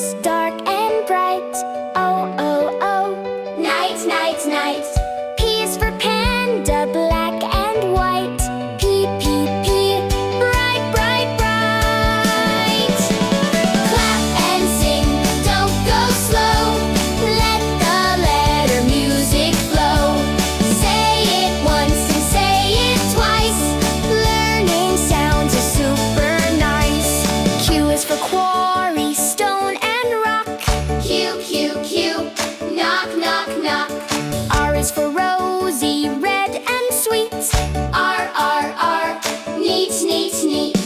house, dark and bright. O, O, O, night, night, night. P is for panda, black and white. P, P, P, bright, bright, bright. Clap and sing, don't go slow. Let the letter music flow. Say it once and say it twice. Learning sounds are super nice. Q is for quarry, stone and rock. Q, Q, Q, knock, knock, knock. R is for rosy, red and sweet. R, R, R, neat, neat, neat.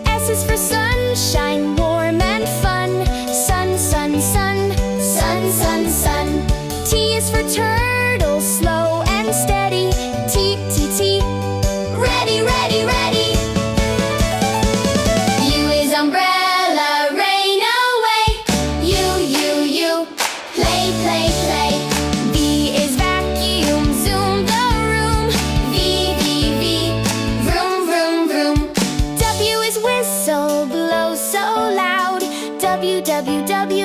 S is for sunshine, warm and fun. Sun, sun, sun, sun, sun, sun. T is for turtle, slow and steady. T, T, T, ready, ready, ready. U is umbrella, rain away. U, U, U, play, play, play. V is vacuum, zoom the room. V, V, V, vroom, vroom, vroom. W is whistle, blow so loud. W, W, W,